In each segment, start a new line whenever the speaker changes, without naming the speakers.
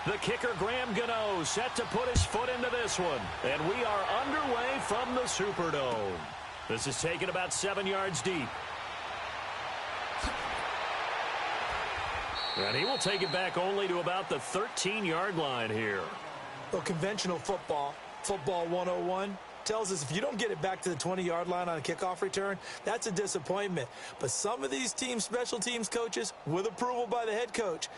The kicker, Graham Gano, set to put his foot into this one. And we are underway from the Superdome. This is taken about 7 yards deep. And he will take it back only to about the 13-yard line here.
Well, conventional football 101, tells us if you don't get it back to the 20-yard line on a kickoff return, that's a disappointment. But some of these team special teams coaches, with approval by the head coach,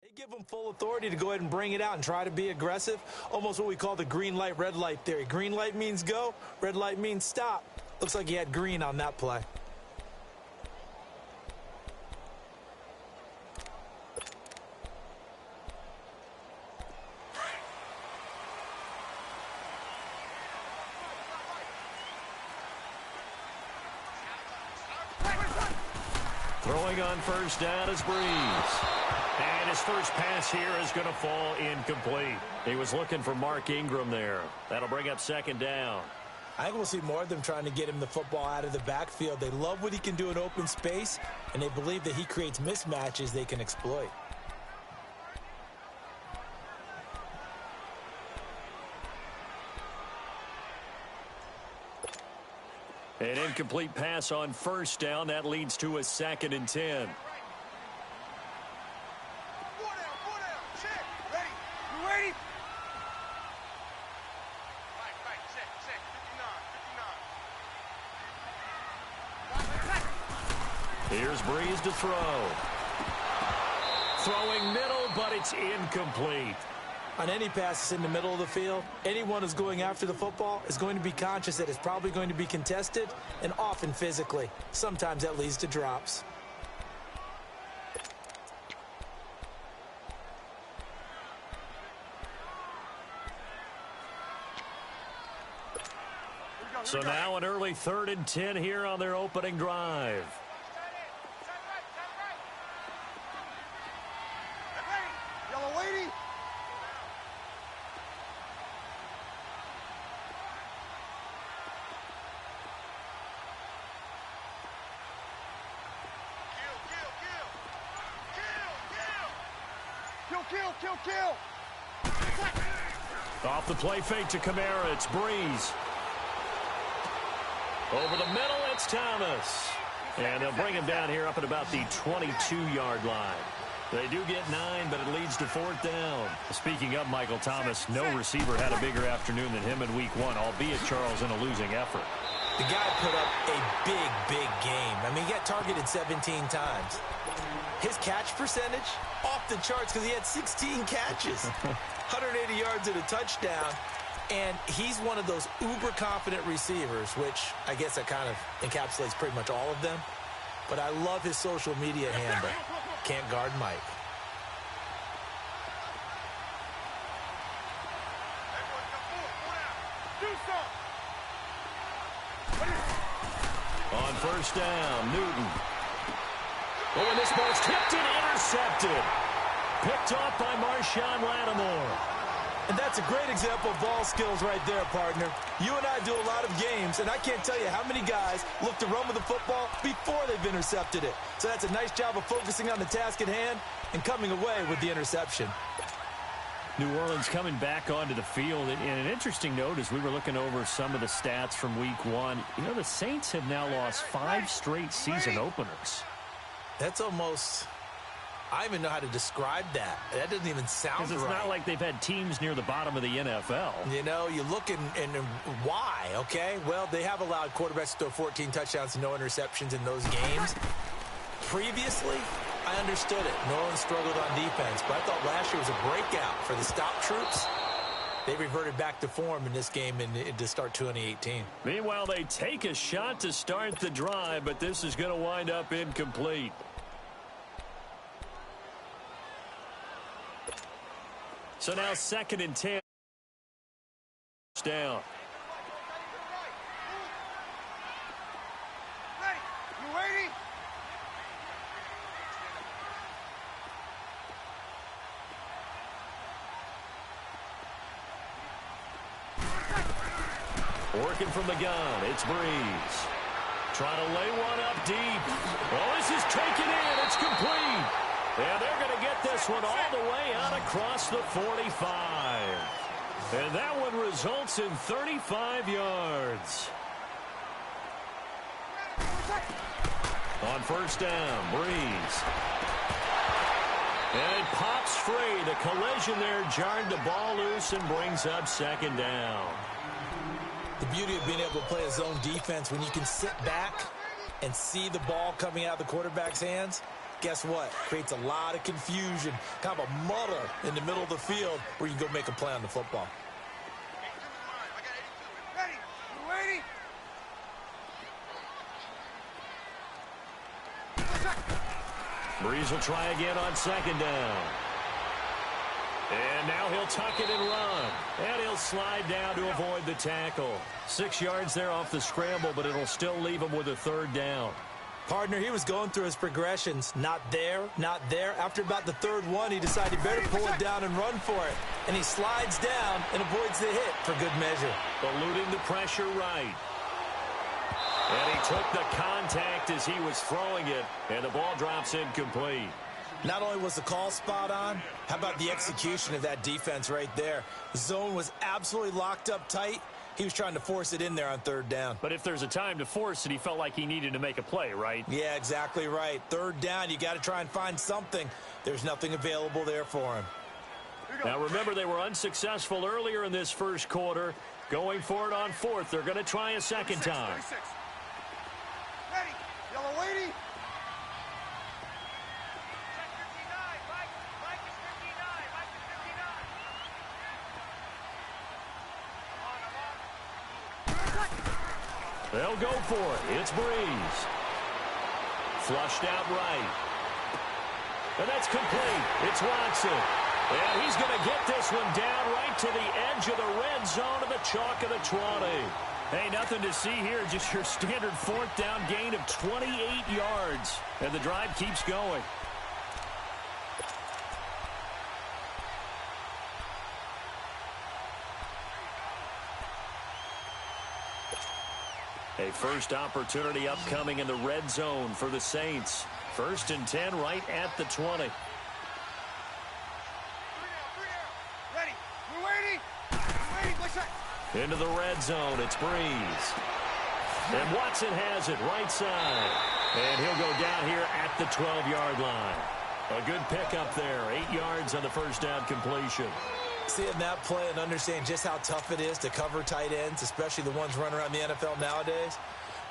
they give them full authority to go ahead and bring it out and try to be aggressive. Almost what we call the green light, red light theory. Green light means go, red light means stop. Looks like he had green on that play.
Throwing on first down is Breeze. And his first pass here is going to fall incomplete. He was looking for Mark Ingram there. That'll bring up second down.
I think we'll see more of them trying to get him the football out of the backfield. They love what he can do in open space, and they believe that he creates mismatches they can exploit.
An incomplete pass on first down. That leads to a 2nd and 10. Here's Breeze to throw. Throwing middle, but it's incomplete.
On any passes in the middle of the field, anyone who's going after the football is going to be conscious that it's probably going to be contested and often physically. Sometimes that leads to drops.
So now an early 3rd and 10 here on their opening drive.
Kill.
Off the play fake to Kamara, it's Breeze. Over the middle, it's Thomas. And they'll bring him down here up at about the 22-yard line. They do get 9, but it leads to 4th down. Speaking of Michael Thomas, no receiver had a bigger afternoon than him in Week 1, albeit Charles in a losing effort.
The guy put up a big game. I mean, he got targeted 17 times. His catch percentage, off the charts because he had 16 catches. 180 yards and a touchdown. And he's one of those uber-confident receivers, which I guess that kind of encapsulates pretty much all of them. But I love his social media handle. Can't guard Mike.
On first down, Newton. Oh, and this ball's tipped and intercepted. Picked off by Marshawn Lattimore.
And that's a great example of ball skills right there, partner. You and I do a lot of games, and I can't tell you how many guys look to run with the football before they've intercepted it. So that's a nice job of focusing on the task at hand and coming away with the interception.
New Orleans coming back onto the field. And an interesting note as we were looking over some of the stats from week 1. You know, the Saints have now lost 5 straight season openers.
That's almost... I don't even know how to describe that. That doesn't even sound right.
Because it's not like they've had teams near the bottom of the NFL.
You know, you look and why, okay? Well, they have allowed quarterbacks to throw 14 touchdowns and no interceptions in those games. Previously, I understood it. New Orleans struggled on defense, but I thought last year was a breakout for the stop troops. They reverted back to form in this game to start 2018.
Meanwhile, they take a shot to start the drive, but this is going to wind up incomplete. So now 2nd and 10. Down.
You waiting?
Working from the gun, it's Breeze. Trying to lay one up deep. Oh, this is taken in. It's complete. And they're going to get this one all the way out across the 45. And that one results in 35 yards. On 1st down, Breeze. And it pops free. The collision there jarred the ball loose and brings up 2nd down.
The beauty of being able to play a zone defense when you can sit back and see the ball coming out of the quarterback's hands, guess what? Creates a lot of confusion, kind of a muddle in the middle of the field where you can go make a play on the football.
Ready? You waiting?
Breeze will try again on 2nd down. And now he'll tuck it and run. And he'll slide down to avoid the tackle. 6 yards there off the scramble, but it'll still leave him with a 3rd down.
Partner, he was going through his progressions. Not there, not there. After about the 3rd one, he decided he better pull it down and run for it. And he slides down and avoids the hit for good measure.
Eluding the pressure right. And he took the contact as he was throwing it, and the ball drops incomplete.
Not only was the call spot on, how about the execution of that defense right there? The zone was absolutely locked up tight. He was trying to force it in there on 3rd down.
But if there's a time to force it, he felt like he needed to make a play, right?
Yeah, exactly right. 3rd down, you got to try and find something. There's nothing available there for him.
Now, remember, they were unsuccessful earlier in this 1st quarter. Going for it on 4th. They're going to try a 2nd time.
36. Ready? Yellow waiting?
They'll go for it. It's Breeze. Flushed out right. And that's complete. It's Watson. And he's going to get this one down right to the edge of the red zone of the chalk of the 20. Hey, nothing to see here. Just your standard 4th down gain of 28 yards. And the drive keeps going. A first opportunity upcoming in the red zone for the Saints. 1st and 10 right at the 20.
Ready? We're waiting? Waiting,
Into the red zone, it's Breeze. And Watson has it right side. And he'll go down here at the 12-yard line. A good pickup there, 8 yards on the 1st down completion.
Seeing that play and understand just how tough it is to cover tight ends, especially the ones running around the NFL nowadays,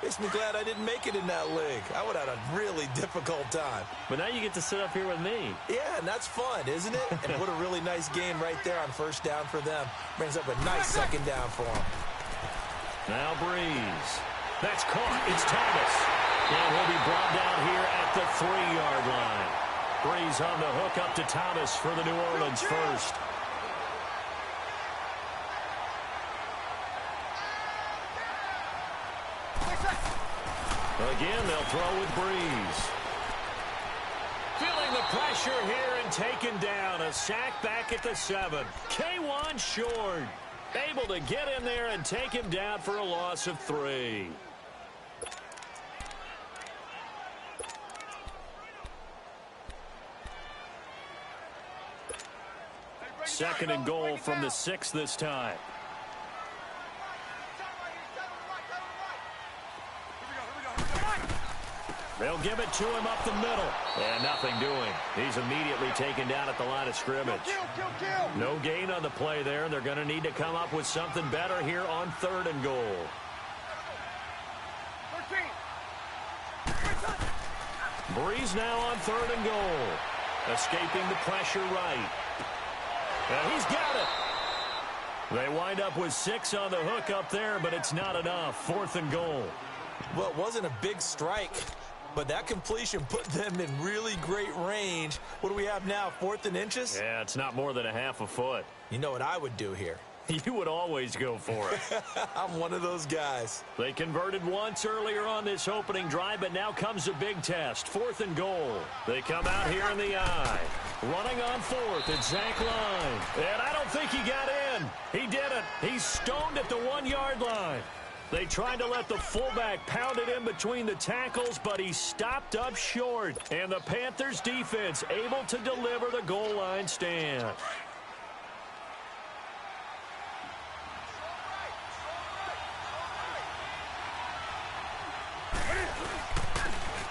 makes me glad I didn't make it in that league. I would have had a really difficult time.
But now you get to sit up here with me.
Yeah, and that's fun, isn't it? And what a really nice game right there on 1st down for them. Brings up a nice 2nd down for them.
Now Breeze. That's caught. It's Thomas. And he'll be brought down here at the 3-yard line. Breeze on the hook up to Thomas for the New Orleans 1st. Again, they'll throw with Breeze. Feeling the pressure here and taken down. A sack back at the 7. K1 short. Able to get in there and take him down for a loss of 3. Second and goal from the 6 this time. They'll give it to him up the middle. And nothing doing. He's immediately taken down at the line of scrimmage. No gain on the play there. They're going to need to come up with something better here on 3rd and goal. Breeze now on 3rd and goal. Escaping the pressure right. And he's got it. They wind up with 6 on the hook up there, but it's not enough. 4th and goal.
Well, it wasn't a big strike, but that completion put them in really great range. What do we have now, 4th and inches?
Yeah, it's not more than a half a foot.
You know what I would do here?
You would always go for it.
I'm one of those guys.
They converted once earlier on this opening drive, but now comes a big test. 4th and goal. They come out here in the I. Running on 4th at Zach line. And I don't think he got in. He didn't. He's stoned at the 1-yard line. They tried to let the fullback pound it in between the tackles, but he stopped up short. And the Panthers defense able to deliver the goal line stand.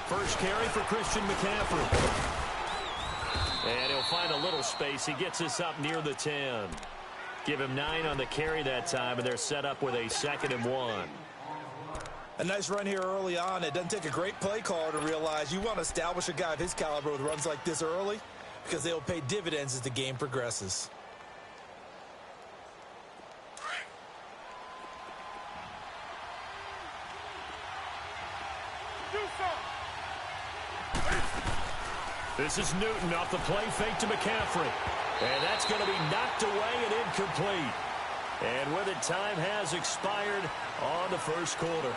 First carry for Christian McCaffrey. And he'll find a little space. He gets us up near the 10. Give him 9 on the carry that time, and they're set up with a 2nd and 1.
A nice run here early on. It doesn't take a great play caller to realize you want to establish a guy of his caliber with runs like this early because they'll pay dividends as the game progresses.
This is Newton off the play fake to McCaffrey. And that's going to be knocked away and incomplete. And with it, time has expired on the first quarter.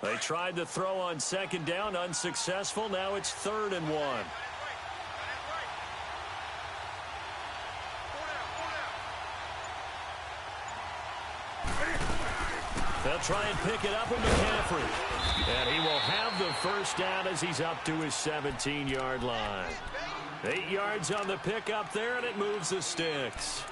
They tried to throw on 2nd down, unsuccessful. Now it's 3rd and 1. They'll try and pick it up with McCaffrey. And he will have the first down as he's up to his 17-yard line. 8 yards on the pickup there, and it moves the sticks.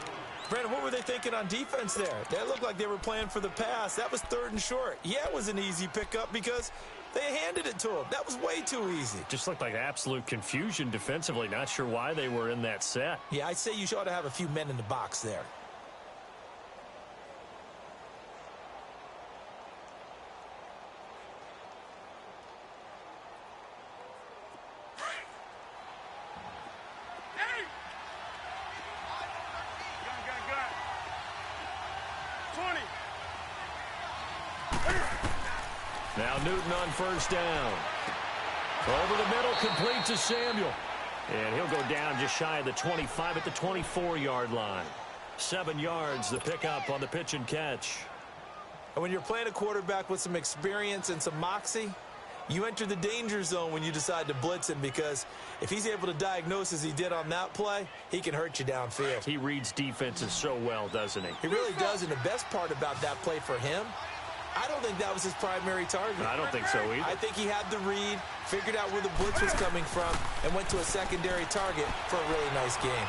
Brandon, what were they thinking on defense there? They looked like they were playing for the pass. That was 3rd and short. Yeah, it was an easy pickup because they handed it to him. That was way too easy.
Just looked like absolute confusion defensively. Not sure why they were in that set.
Yeah, I'd say you ought to have a few men in the box there.
Now Newton on first down. Over the middle, complete to Samuel. And he'll go down just shy of the 25 at the 24-yard line. 7 yards, the pickup on the pitch and catch.
And when you're playing a quarterback with some experience and some moxie, you enter the danger zone when you decide to blitz him, because if he's able to diagnose as he did on that play, he can hurt you downfield.
He reads defenses so well, doesn't he?
He really does, and the best part about that play for him, I don't think that was his primary target.
I don't think so either.
I think he had the read, figured out where the blitz was coming from, and went to a secondary target for a really nice game.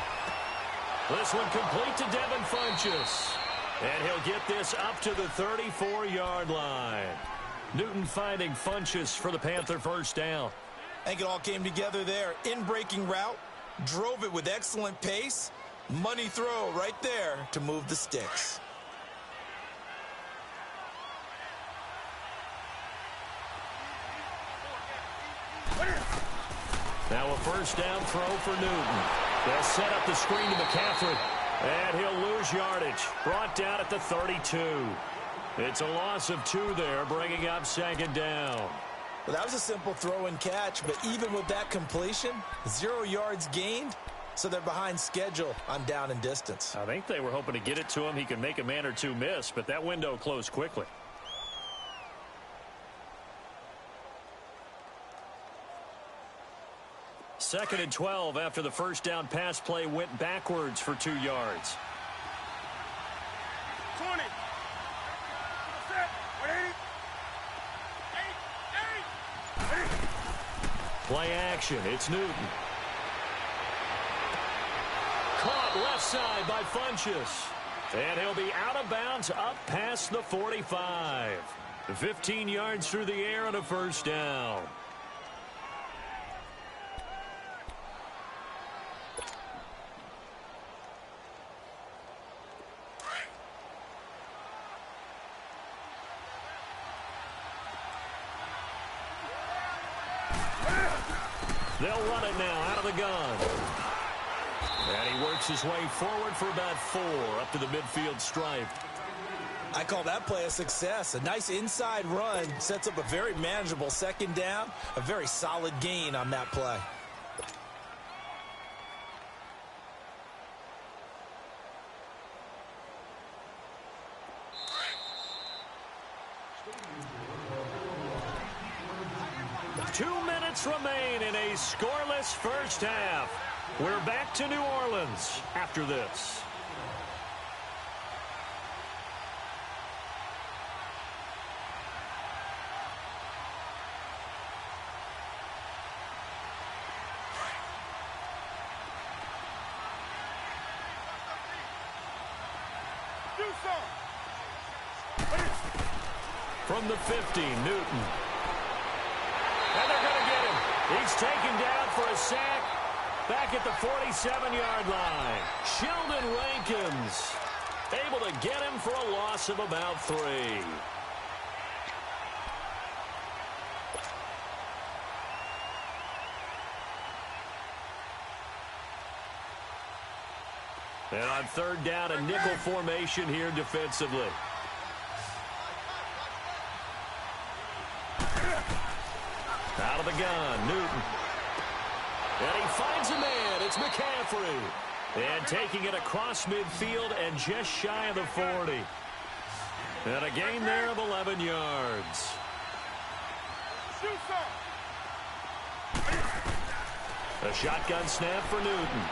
This one complete to Devin Funchess. And he'll get this up to the 34-yard line. Newton finding Funchess for the Panther first down.
I think it all came together there. In-breaking route, drove it with excellent pace. Money throw right there to move the sticks.
Now a first down throw for Newton. They'll set up the screen to McCaffrey. And he'll lose yardage. Brought down at the 32. It's a loss of 2 there, bringing up second down.
Well, that was a simple throw and catch, but even with that completion, 0 yards gained, so they're behind schedule on down and distance.
I think they were hoping to get it to him. He could make a man or two miss, but that window closed quickly. Second and 12 after the first down pass play went backwards for 2 yards.
20. Set. 180.
Play action. It's Newton. Caught left side by Funchess. And he'll be out of bounds up past the 45. 15 yards through the air and a first down. They'll run it now out of the gun. And he works his way forward for about 4 up to the midfield stripe.
I call that play a success. A nice inside run sets up a very manageable second down. A very solid gain on that play.
Remain in a scoreless first half. We're back to New Orleans after this. From the 50, Newton. And they're going to get him. He's taken down for a sack back at the 47-yard line. Sheldon Rankins able to get him for a loss of about 3. And on third down, a nickel formation here defensively. Out of the gun, Newton. And he finds a man. It's McCaffrey. And taking it across midfield and just shy of the 40. And a gain there of 11 yards. A shotgun snap for Newton.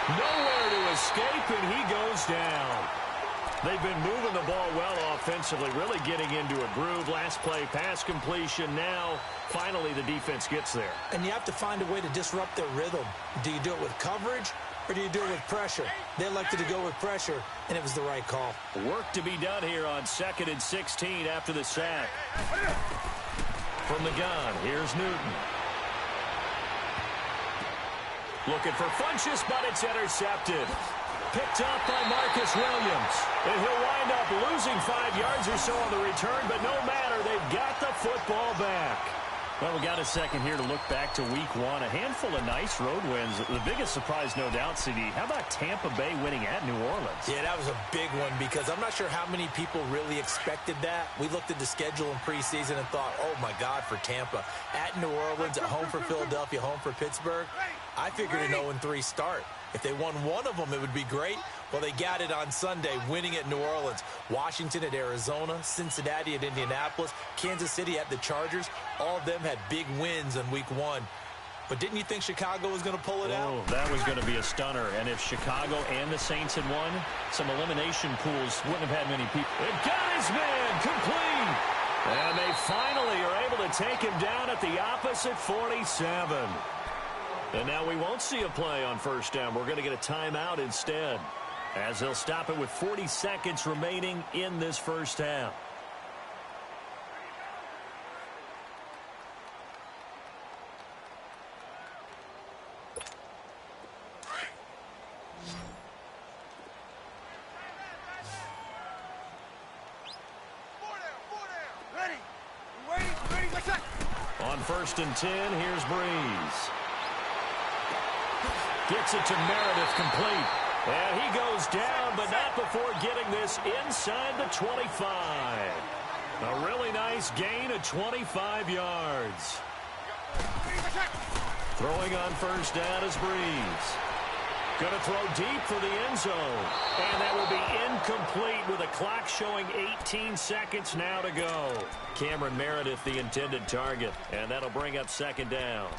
Nowhere to escape, and he goes down. They've been moving the ball well offensively, really getting into a groove. Last play, pass completion. Now, finally, the defense gets there.
And you have to find a way to disrupt their rhythm. Do you do it with coverage, or do you do it with pressure? They elected to go with pressure, and it was the right call.
Work to be done here on 2nd and 16 after the sack. From the gun, here's Newton. Looking for Funchess, but it's intercepted. Picked up by Marcus Williams. And he'll wind up losing 5 yards or so on the return, but no matter, they've got the football back. Well, we got a second here to look back to week 1. A handful of nice road wins. The biggest surprise, no doubt, CD. How about Tampa Bay winning at New Orleans?
Yeah, that was a big one because I'm not sure how many people really expected that. We looked at the schedule in preseason and thought, oh, my God, for Tampa. At New Orleans, at home for Philadelphia, home for Pittsburgh. I figured an 0-3 start. If they won one of them, it would be great. Well, they got it on Sunday, winning at New Orleans. Washington at Arizona, Cincinnati at Indianapolis, Kansas City at the Chargers. All of them had big wins in week 1. But didn't you think Chicago was going to pull it out?
That was going to be a stunner. And if Chicago and the Saints had won, some elimination pools wouldn't have had many people. It got his man complete. And they finally are able to take him down at the opposite 47. And now we won't see a play on first down. We're going to get a timeout instead, as they'll stop it with 40 seconds remaining in this first half. On 1st and 10, here's Breeze. Gets it to Meredith complete. And he goes down, but not before getting this inside the 25. A really nice gain of 25 yards. Throwing on first down is Breeze. Going to throw deep for the end zone. And that will be incomplete with a clock showing 18 seconds now to go. Cameron Meredith, the intended target. And that'll bring up second down.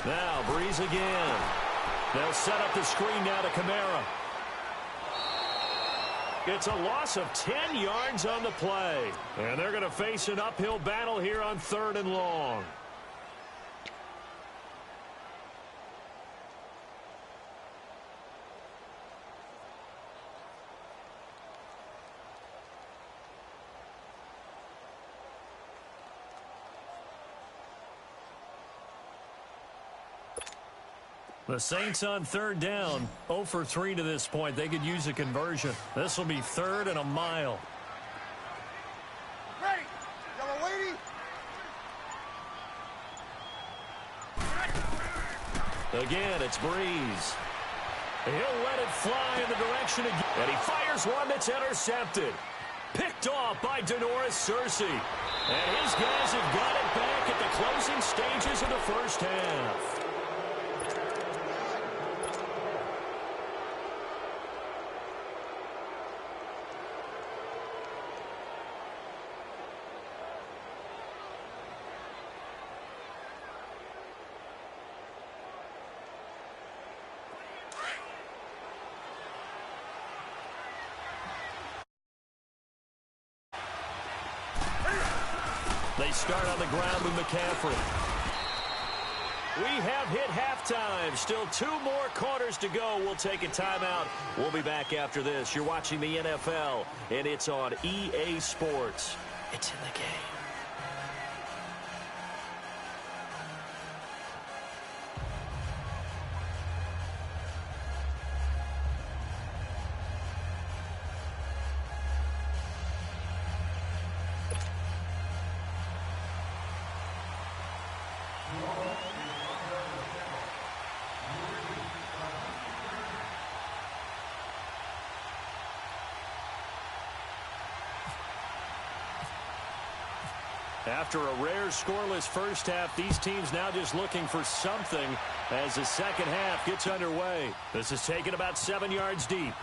Now, Breeze again. They'll set up the screen now to Kamara. It's a loss of 10 yards on the play. And they're going to face an uphill battle here on 3rd and long. The Saints on 3rd down, 0 for 3 to this point. They could use a conversion. This will be 3rd and a mile.
Ready. Yellow lady.
Again, it's Breeze. He'll let it fly in the direction again. And he fires one that's intercepted. Picked off by Denoris Searcy. And his guys have got it back at the closing stages of the first half. They start on the ground with McCaffrey. We have hit halftime. Still 2 more quarters to go. We'll take a timeout. We'll be back after this. You're watching the NFL, and it's on EA Sports. It's in the game. After a rare scoreless first half, these teams now just looking for something as the second half gets underway. This is taken about 7 yards deep.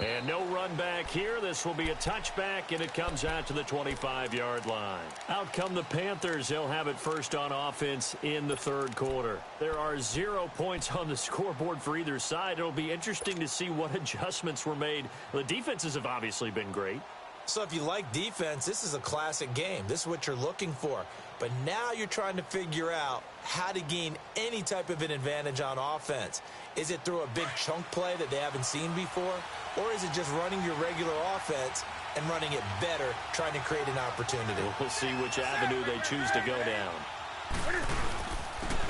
And no run back here. This will be a touchback, and it comes out to the 25-yard line. Out come the Panthers. They'll have it first on offense in the 3rd quarter. There are 0 points on the scoreboard for either side. It'll be interesting to see what adjustments were made. The defenses have obviously been great.
So if you like defense, this is a classic game. This is what you're looking for. But now you're trying to figure out how to gain any type of an advantage on offense. Is it through a big chunk play that they haven't seen before? Or is it just running your regular offense and running it better, trying to create an opportunity?
We'll see which avenue they choose to go down.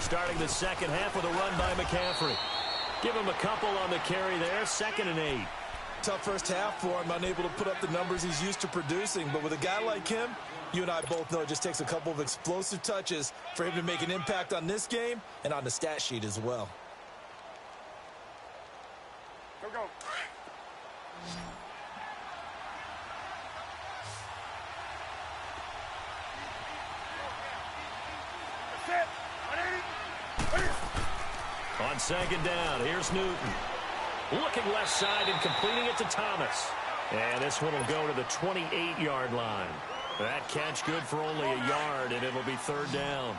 Starting the second half with a run by McCaffrey. Give him a couple on the carry there, 2nd and 8.
Tough first half for him, unable to put up the numbers he's used to producing. But with a guy like him, you and I both know it just takes a couple of explosive touches for him to make an impact on this game and on the stat sheet as well.
Go. That's it.
On 2nd down, here's Newton. Looking left side and completing it to Thomas. And this one will go to the 28-yard line. That catch good for only a yard, and it'll be 3rd down.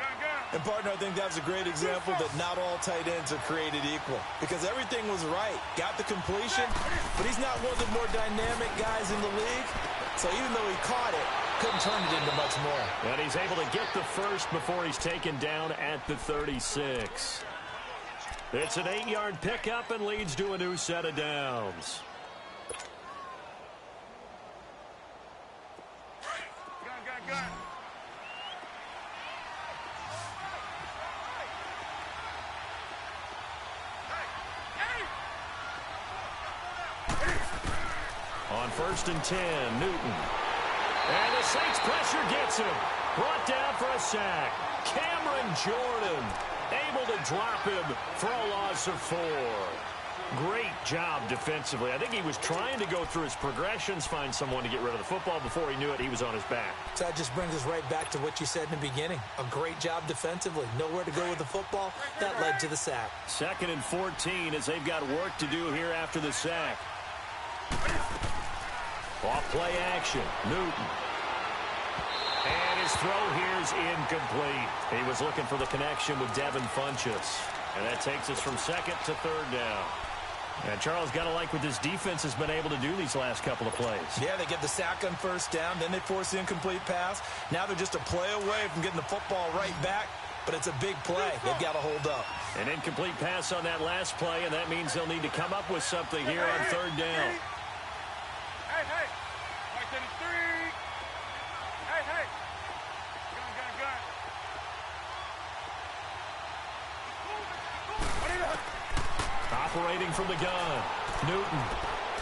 And, partner, I think that was a great example that not all tight ends are created equal. Because everything was right. Got the completion, but he's not one of the more dynamic guys in the league. So even though he caught it, couldn't turn it into much more.
And he's able to get the first before he's taken down at the 36. It's an 8-yard pickup and leads to a new set of downs.
Gun.
On 1st and 10, Newton. And the Saints pressure gets him. Brought down for a sack. Cameron Jordan able to drop him for a loss of 4. Great job defensively. I think he was trying to go through his progressions, find someone to get rid of the football. Before he knew it, he was on his back.
So that just brings us right back to what you said in the beginning. A great job defensively. Nowhere to go with the football. That led to the sack.
2nd and 14 as they've got work to do here after the sack. Off play action. Newton. And his throw here is incomplete. He was looking for the connection with Devin Funchess. And that takes us from 2nd to 3rd down. And Charles, got to like what this defense has been able to do these last couple of plays.
Yeah, they get the sack on 1st down, then they force the incomplete pass. Now they're just a play away from getting the football right back, but it's a big play. They've got to hold up.
An incomplete pass on that last play, and that means they'll need to come up with something here on 3rd down.
Hey. Right to the 3. Hey. Gun.
Operating from the gun. Newton.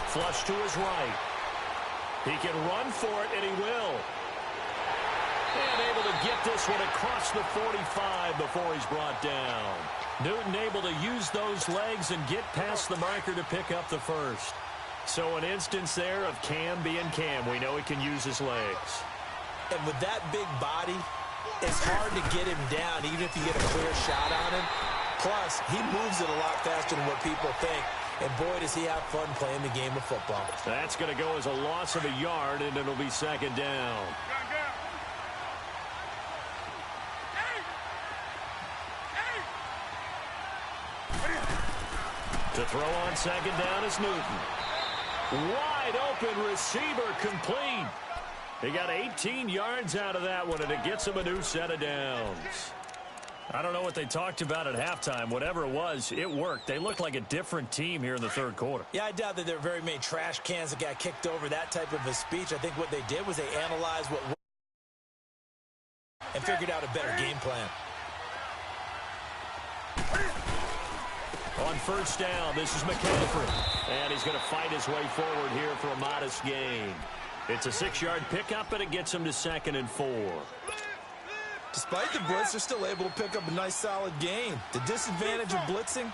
Flush to his right. He can run for it, and he will. And able to get this one across the 45 before he's brought down. Newton able to use those legs and get past the marker to pick up the 1st. So an instance there of Cam being Cam. We know he can use his legs.
And with that big body, it's hard to get him down, even if you get a clear shot on him. Plus, he moves it a lot faster than what people think. And boy, does he have fun playing the game of football.
That's going to go as a loss of a yard, and it'll be 2nd down. To throw on 2nd down is Newton. Wide open receiver complete. He got 18 yards out of that one, and it gets him a new set of downs. I don't know what they talked about at halftime. Whatever it was, it worked. They looked like a different team here in the 3rd quarter.
Yeah, I doubt that there were very many trash cans that got kicked over, that type of a speech. I think what they did was they analyzed what worked and figured out a better game plan.
On 1st down, this is McCaffrey. And he's going to fight his way forward here for a modest gain. It's a 6-yard pickup, and it gets him to 2nd and 4.
Despite the blitz, they're still able to pick up a nice, solid gain. The disadvantage of blitzing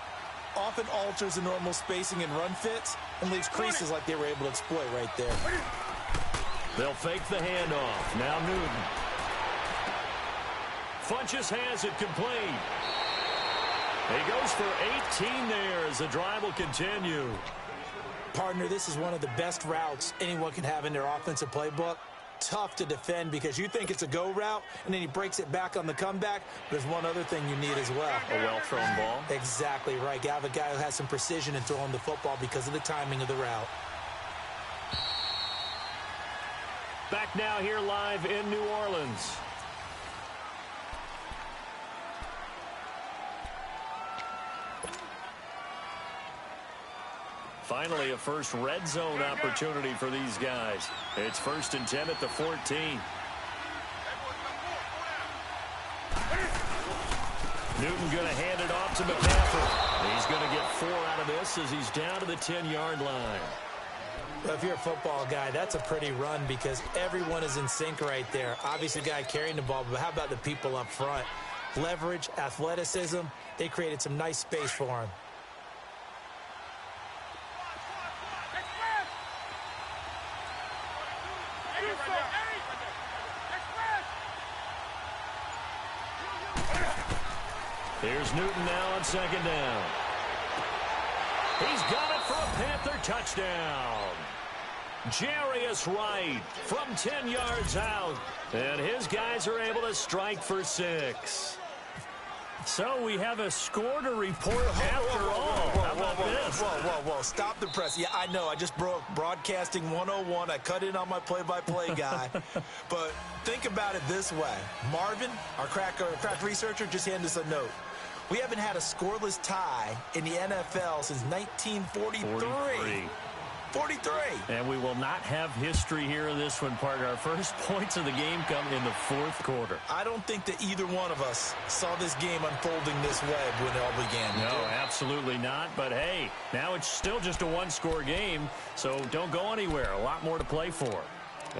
often alters the normal spacing and run fits and leaves creases like they were able to exploit right there.
They'll fake the handoff. Now Newton. Funchess has it complete. He goes for 18 there as the drive will continue.
Partner, this is one of the best routes anyone can have in their offensive playbook. Tough to defend because you think it's a go route, and then he breaks it back on the comeback. There's one other thing you need as well.
A well-thrown ball.
Exactly right. You have a guy who has some precision in throwing the football because of the timing of the route.
Back now here live in New Orleans. Finally, a first red zone opportunity for these guys. It's 1st and 10 at the 14. Newton going to hand it off to McCaffrey. He's going to get 4 out of this as he's down to the 10-yard line.
Well, if you're a football guy, that's a pretty run because everyone is in sync right there. Obviously, the guy carrying the ball, but how about the people up front? Leverage, athleticism, they created some nice space for him.
Here's Newton now on 2nd down. He's got it for a Panther touchdown. Jarius Wright from 10 yards out. And his guys are able to strike for 6. So we have a score to report after all. How about this?
Whoa. Stop the press. Yeah, I know. I just broke broadcasting 101. I cut in on my play-by-play guy. But think about it this way. Marvin, our crack researcher, just handed us a note. We haven't had a scoreless tie in the NFL since 1943. 43.
And we will not have history here in this one, partner. Our first points of the game come in the fourth quarter.
I don't think that either one of us saw this game unfolding this way when it all began.
No, absolutely not. But, hey, now it's still just a one-score game, so don't go anywhere. A lot more to play for.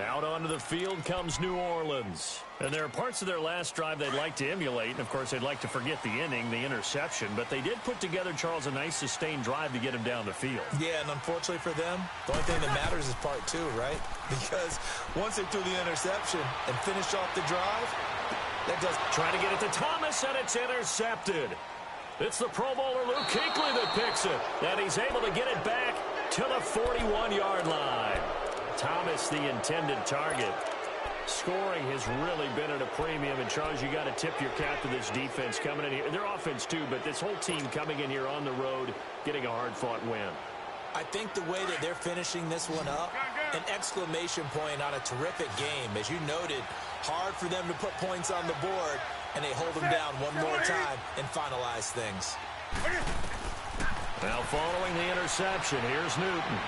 Out onto the field comes New Orleans. And there are parts of their last drive they'd like to emulate. And, of course, they'd like to forget the inning, the interception. But they did put together, Charles, a nice sustained drive to get him down the field.
Yeah, and unfortunately for them, the only thing that matters is part two, right? Because once they threw the interception and finished off the drive, that does...
Trying to get it to Thomas, and it's intercepted. It's the Pro Bowler Luke Kuechly that picks it. And he's able to get it back to the 41-yard line. Thomas, the intended target. Scoring has really been at a premium. And, Charles, you got to tip your cap to this defense coming in here. Their offense, too, but this whole team coming in here on the road, getting a hard-fought win.
I think the way that they're finishing this one up, an exclamation point on a terrific game. As you noted, hard for them to put points on the board, and they hold them down one more time and finalize things.
Now, following the interception, here's Newton.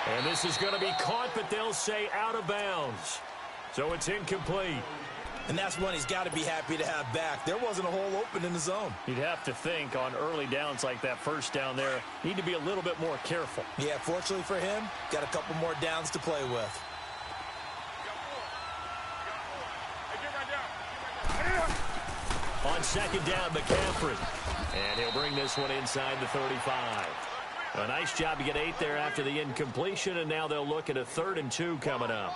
And this is going to be caught, but they'll say out of bounds. So it's incomplete.
And that's one he's got to be happy to have back. There wasn't a hole open in the zone.
You'd have to think on early downs like that first down there, need to be a little bit more careful.
Yeah, fortunately for him, got a couple more downs to play with.
On second down, McCaffrey. And he'll bring this one inside the 35. A nice job to get 8 there after the incompletion, and now they'll look at a 3rd and 2 coming up.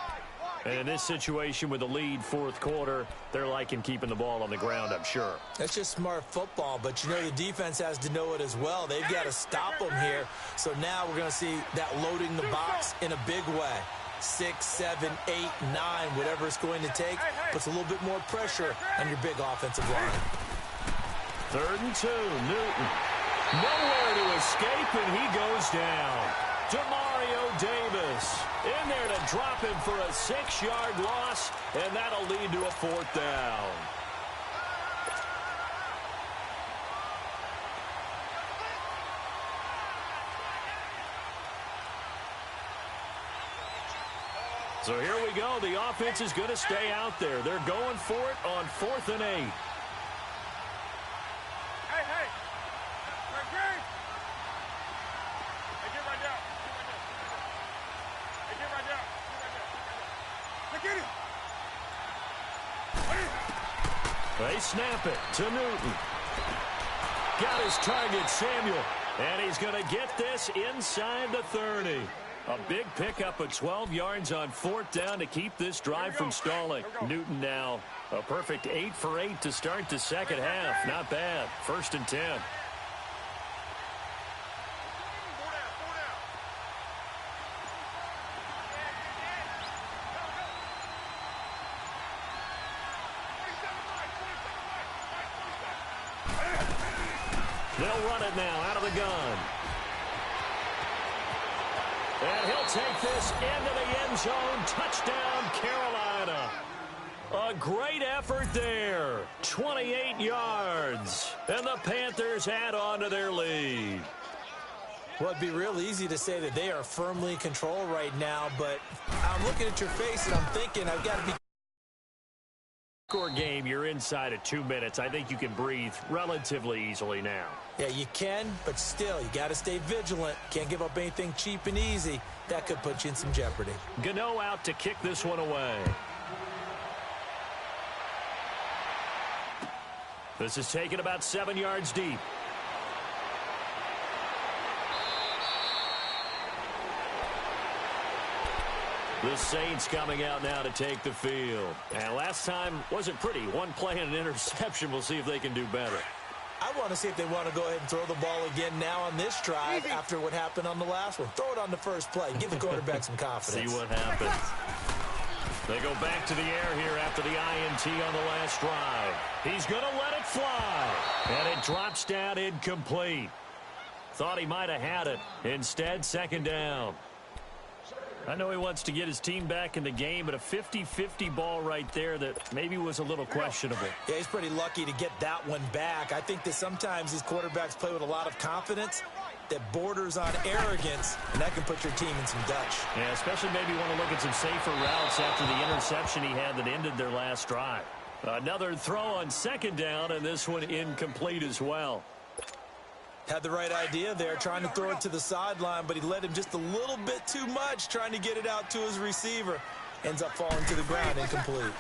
And in this situation with the lead fourth quarter, they're liking keeping the ball on the ground, I'm sure.
That's just smart football, but you know the defense has to know it as well. They've got to stop them here. So now we're going to see that loading the box in a big way. 6, 7, 8, 9, whatever it's going to take, puts a little bit more pressure on your big offensive line.
3rd and 2, Newton. Nowhere to escape, and he goes down. Demario Davis in there to drop him for a 6-yard loss, and that'll lead to a 4th down. So here we go. The offense is going to stay out there. They're going for it on 4th and 8. They snap it to Newton. Got his target, Samuel. And he's going to get this inside the 30. A big pickup of 12 yards on 4th down to keep this drive from stalling. Newton now a perfect 8 for 8 to start the second half. Not bad. 1st and 10. They'll run it now out of the gun. And he'll take this into the end zone. Touchdown, Carolina. A great effort there. 28 yards. And the Panthers add on to their lead.
Well, it'd be real easy to say that they are firmly in control right now, but I'm looking at your face and I'm thinking I've got to be...
Score game, you're inside of 2 minutes. I think you can breathe relatively easily now.
Yeah, you can, but still, you got to stay vigilant. Can't give up anything cheap and easy. That could put you in some jeopardy.
Gano out to kick this one away. This is taken about 7 yards deep. The Saints coming out now to take the field. And last time wasn't pretty. One play and an interception. We'll see if they can do better.
I want to see if they want to go ahead and throw the ball again now on this drive after what happened on the last one. Throw it on the first play. Give the quarterback some confidence.
See what happens. They go back to the air here after the INT on the last drive. He's going to let it fly. And it drops down incomplete. Thought he might have had it. Instead, second down. I know he wants to get his team back in the game, but a 50-50 ball right there that maybe was a little questionable.
Yeah, he's pretty lucky to get that one back. I think that sometimes these quarterbacks play with a lot of confidence that borders on arrogance, and that can put your team in some Dutch.
Yeah, especially maybe want to look at some safer routes after the interception he had that ended their last drive. Another throw on second down, and this one incomplete as well.
Had the right idea there, trying to throw it to the sideline, but he led him just a little bit too much, trying to get it out to his receiver. Ends up falling to the ground, incomplete.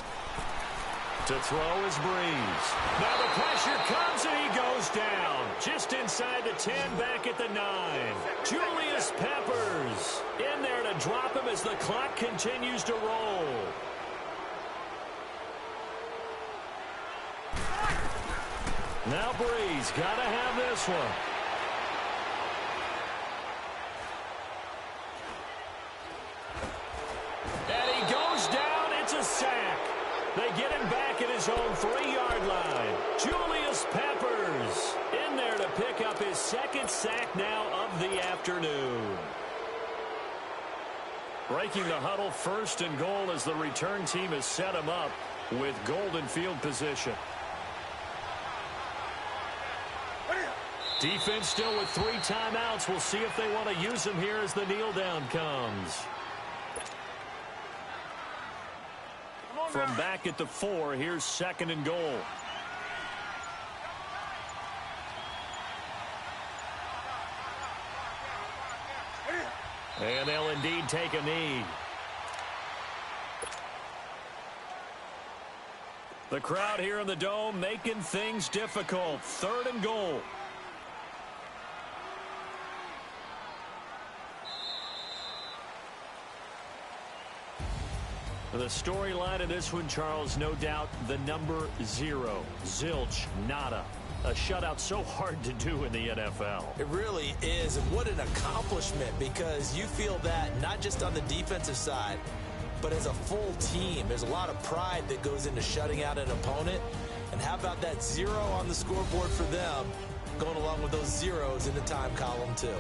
To throw is Breeze. Now the pressure comes, and he goes down. Just inside the 10, back at the 9. Julius Peppers in there to drop him as the clock continues to roll. Now Breeze got to have this one. And he goes down. It's a sack. They get him back at his own 3-yard line. Julius Peppers in there to pick up his second sack now of the afternoon. Breaking the huddle, 1st and goal as the return team has set him up with golden field position. Defense still with 3 timeouts. We'll see if they want to use them here as the kneel down comes. From back at the 4, here's 2nd and goal. And they'll indeed take a knee. The crowd here in the Dome making things difficult. 3rd and goal. The storyline of this one, Charles, no doubt the number 0. Zilch, nada. A shutout so hard to do in the NFL.
It really is, and what an accomplishment, because you feel that not just on the defensive side, but as a full team. There's a lot of pride that goes into shutting out an opponent, and how about that 0 on the scoreboard for them, going along with those zeros in the time column too.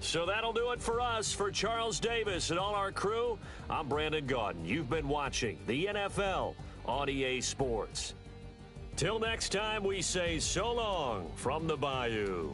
So that'll do it for us. For Charles Davis and all our crew, I'm Brandon Gaudin. You've been watching the NFL on EA Sports. Till next time, we say so long from the Bayou.